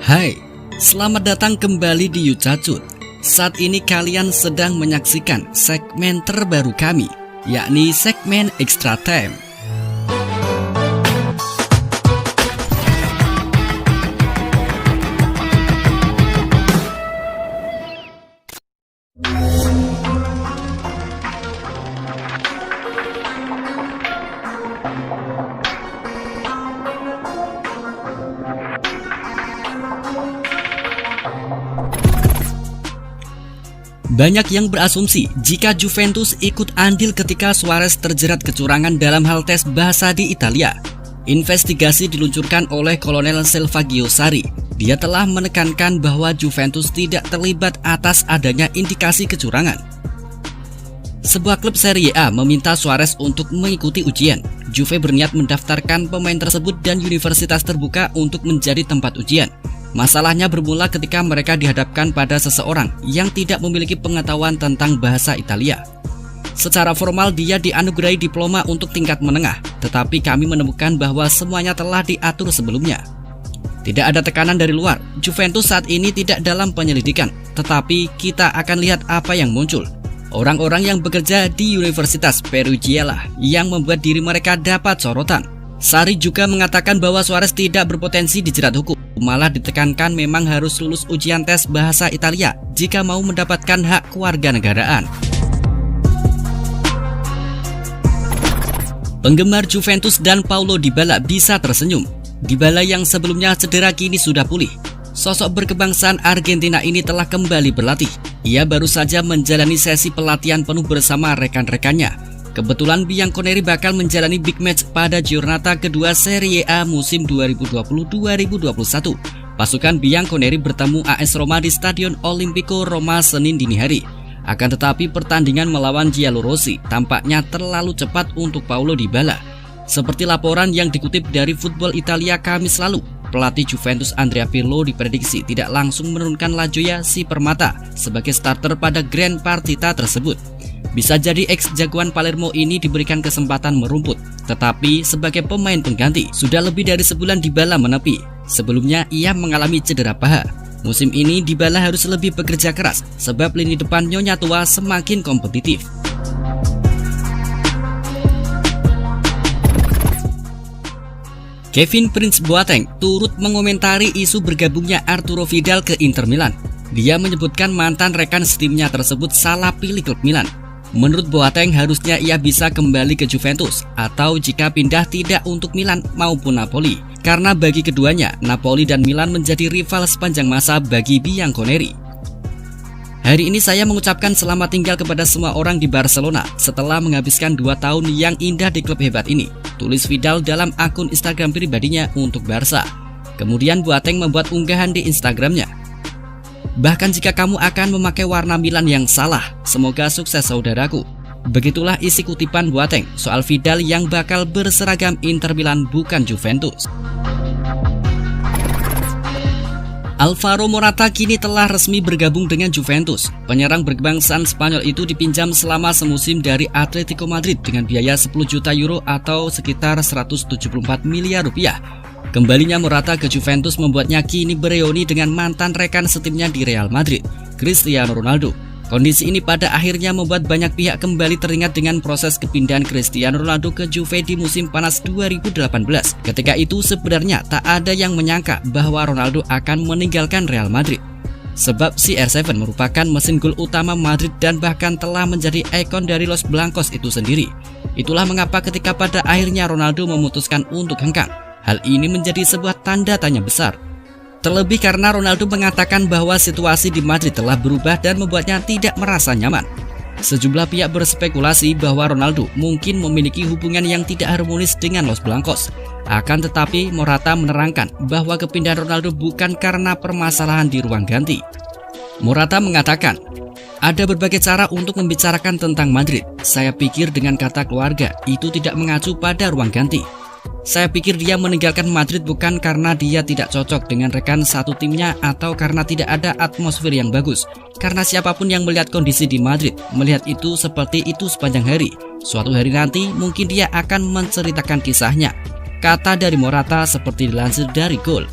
Hai, selamat datang kembali di Yucacut. Saat ini kalian sedang menyaksikan segmen terbaru kami, yakni segmen Extra Time. Banyak yang berasumsi jika Juventus ikut andil ketika Suarez terjerat kecurangan dalam hal tes bahasa di Italia. Investigasi diluncurkan oleh Kolonel Selvagio Sari. Dia telah menekankan bahwa Juventus tidak terlibat atas adanya indikasi kecurangan. Sebuah klub Serie A meminta Suarez untuk mengikuti ujian. Juve berniat mendaftarkan pemain tersebut dan universitas terbuka untuk menjadi tempat ujian. Masalahnya bermula ketika mereka dihadapkan pada seseorang yang tidak memiliki pengetahuan tentang bahasa Italia. Secara formal dia dianugerahi diploma untuk tingkat menengah, tetapi kami menemukan bahwa semuanya telah diatur sebelumnya. Tidak ada tekanan dari luar. Juventus saat ini tidak dalam penyelidikan, tetapi kita akan lihat apa yang muncul. Orang-orang yang bekerja di Universitas Perugia lah yang membuat diri mereka dapat sorotan. Sari juga mengatakan bahwa Suarez tidak berpotensi dijerat hukum, malah ditekankan memang harus lulus ujian tes bahasa Italia jika mau mendapatkan hak kewarganegaraan. Penggemar Juventus dan Paulo Dybala bisa tersenyum. Dybala yang sebelumnya cedera kini sudah pulih. Sosok berkebangsaan Argentina ini telah kembali berlatih. Ia baru saja menjalani sesi pelatihan penuh bersama rekan-rekannya. Kebetulan Bianconeri bakal menjalani big match pada giornata kedua Serie A musim 2020-2021. Pasukan Bianconeri bertemu AS Roma di Stadion Olimpico Roma Senin dini hari. Akan tetapi pertandingan melawan Giallorossi tampaknya terlalu cepat untuk Paulo Dybala. Seperti laporan yang dikutip dari Football Italia Kamis lalu, pelatih Juventus Andrea Pirlo diprediksi tidak langsung menurunkan La Gioia si Permata sebagai starter pada Grand Partita tersebut. Bisa jadi ex-jagoan Palermo ini diberikan kesempatan merumput, tetapi sebagai pemain pengganti sudah lebih dari sebulan Dybala menepi. Sebelumnya ia mengalami cedera paha. Musim ini Dybala harus lebih bekerja keras sebab lini depan Nyonya Tua semakin kompetitif. Kevin Prince Boateng turut mengomentari isu bergabungnya Arturo Vidal ke Inter Milan. Dia menyebutkan mantan rekan setimnya tersebut salah pilih klub Milan. Menurut Boateng harusnya ia bisa kembali ke Juventus atau jika pindah tidak untuk Milan maupun Napoli. Karena bagi keduanya, Napoli dan Milan menjadi rival sepanjang masa bagi Bianconeri. Hari ini saya mengucapkan selamat tinggal kepada semua orang di Barcelona setelah menghabiskan 2 tahun yang indah di klub hebat ini, tulis Vidal dalam akun Instagram pribadinya untuk Barca. Kemudian Boateng membuat unggahan di Instagramnya. Bahkan jika kamu akan memakai warna Milan yang salah, semoga sukses saudaraku. Begitulah isi kutipan Boateng soal Vidal yang bakal berseragam Inter Milan bukan Juventus. Alvaro Morata kini telah resmi bergabung dengan Juventus. Penyerang berkebangsaan Spanyol itu dipinjam selama semusim dari Atletico Madrid dengan biaya 10 juta euro atau sekitar 174 miliar rupiah. Kembalinya Morata ke Juventus membuatnya kini bereuni dengan mantan rekan setimnya di Real Madrid, Cristiano Ronaldo. Kondisi ini pada akhirnya membuat banyak pihak kembali teringat dengan proses kepindahan Cristiano Ronaldo ke Juve di musim panas 2018. Ketika itu sebenarnya tak ada yang menyangka bahwa Ronaldo akan meninggalkan Real Madrid. Sebab CR7 merupakan mesin gol utama Madrid dan bahkan telah menjadi ikon dari Los Blancos itu sendiri. Itulah mengapa ketika pada akhirnya Ronaldo memutuskan untuk hengkang. Hal ini menjadi sebuah tanda tanya besar. Terlebih karena Ronaldo mengatakan bahwa situasi di Madrid telah berubah dan membuatnya tidak merasa nyaman. Sejumlah pihak berspekulasi bahwa Ronaldo mungkin memiliki hubungan yang tidak harmonis dengan Los Blancos. Akan tetapi Morata menerangkan bahwa kepindahan Ronaldo bukan karena permasalahan di ruang ganti. Morata mengatakan, ada berbagai cara untuk membicarakan tentang Madrid. Saya pikir dengan kata keluarga itu tidak mengacu pada ruang ganti. Saya pikir dia meninggalkan Madrid bukan karena dia tidak cocok dengan rekan satu timnya atau karena tidak ada atmosfer yang bagus. Karena siapapun yang melihat kondisi di Madrid, melihat itu seperti itu sepanjang hari. Suatu hari nanti mungkin dia akan menceritakan kisahnya. Kata dari Morata seperti dilansir dari Goal.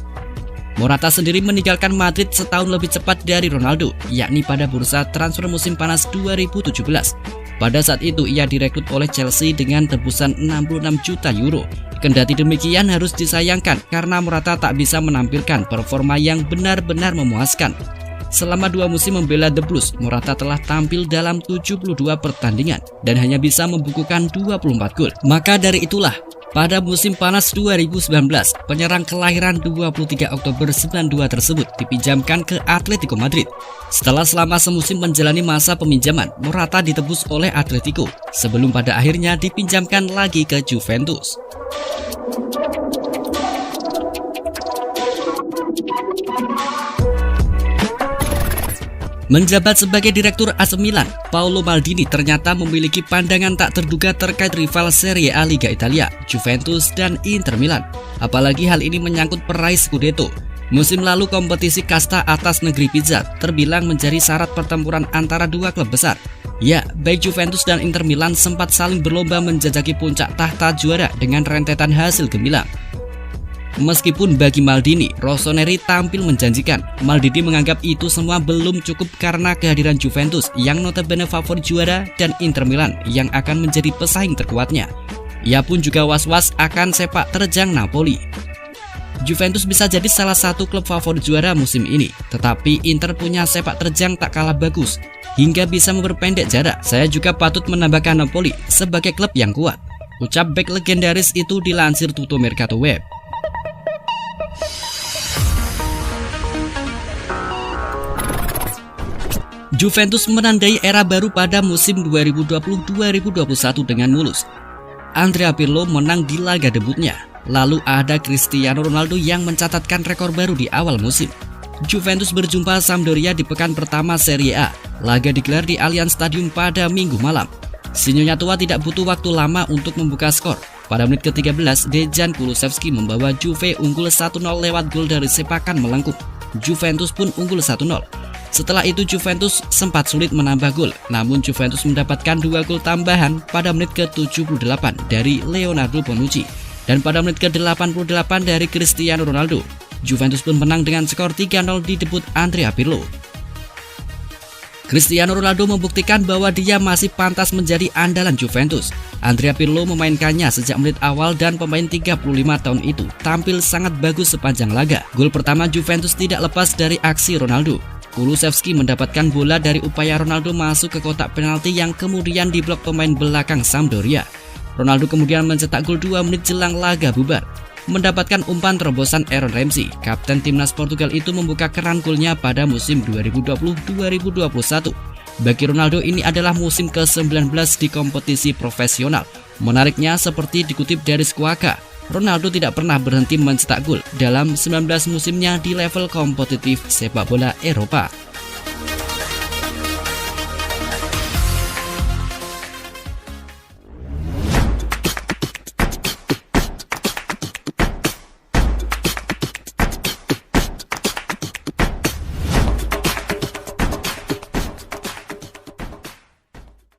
Morata sendiri meninggalkan Madrid setahun lebih cepat dari Ronaldo, yakni pada bursa transfer musim panas 2017. Pada saat itu ia direkrut oleh Chelsea dengan tebusan 66 juta euro. Kendati demikian harus disayangkan karena Morata tak bisa menampilkan performa yang benar-benar memuaskan. Selama 2 musim membela The Blues, Morata telah tampil dalam 72 pertandingan dan hanya bisa membukukan 24 gol. Maka dari itulah, pada musim panas 2019, penyerang kelahiran 23 Oktober 92 tersebut dipinjamkan ke Atletico Madrid. Setelah selama semusim menjalani masa peminjaman, Morata ditebus oleh Atletico sebelum pada akhirnya dipinjamkan lagi ke Juventus. Menjabat sebagai direktur AC Milan, Paolo Maldini ternyata memiliki pandangan tak terduga terkait rival Serie A Liga Italia, Juventus dan Inter Milan. Apalagi hal ini menyangkut peraih Scudetto. Musim lalu kompetisi kasta atas negeri pizza terbilang menjadi syarat pertempuran antara dua klub besar. Ya, baik Juventus dan Inter Milan sempat saling berlomba menjajaki puncak tahta juara dengan rentetan hasil gemilang. Meskipun bagi Maldini, Rossoneri tampil menjanjikan, Maldini menganggap itu semua belum cukup karena kehadiran Juventus yang notabene favorit juara dan Inter Milan yang akan menjadi pesaing terkuatnya. Ia pun juga was-was akan sepak terjang Napoli. Juventus bisa jadi salah satu klub favorit juara musim ini, tetapi Inter punya sepak terjang tak kalah bagus, hingga bisa memperpendek jarak. Saya juga patut menambahkan Napoli sebagai klub yang kuat, ucap bek legendaris itu dilansir Tutto Mercato Web. Juventus menandai era baru pada musim 2020-2021 dengan mulus. Andrea Pirlo menang di laga debutnya. Lalu ada Cristiano Ronaldo yang mencatatkan rekor baru di awal musim. Juventus berjumpa Sampdoria di pekan pertama Serie A. Laga digelar di Allianz Stadium pada Minggu malam. Si Nyonya tua tidak butuh waktu lama untuk membuka skor. Pada menit ke-13, Dejan Kulusevski membawa Juve unggul 1-0 lewat gol dari sepakan melengkung. Juventus pun unggul 1-0. Setelah itu Juventus sempat sulit menambah gol, namun Juventus mendapatkan 2 gol tambahan pada menit ke-78 dari Leonardo Bonucci dan pada menit ke-88 dari Cristiano Ronaldo. Juventus pun menang dengan skor 3-0 di debut Andrea Pirlo. Cristiano Ronaldo membuktikan bahwa dia masih pantas menjadi andalan Juventus. Andrea Pirlo memainkannya sejak menit awal dan pemain 35 tahun itu tampil sangat bagus sepanjang laga. Gol pertama Juventus tidak lepas dari aksi Ronaldo. Kulusevski mendapatkan bola dari upaya Ronaldo masuk ke kotak penalti yang kemudian diblok pemain belakang Sampdoria. Ronaldo kemudian mencetak gol 2 menit jelang laga bubar. Mendapatkan umpan terobosan Aaron Ramsey, kapten timnas Portugal itu membuka keran golnya pada musim 2020-2021. Bagi Ronaldo ini adalah musim ke-19 di kompetisi profesional. Menariknya seperti dikutip dari Squawka, Ronaldo tidak pernah berhenti mencetak gol dalam 19 musimnya di level kompetitif sepak bola Eropa.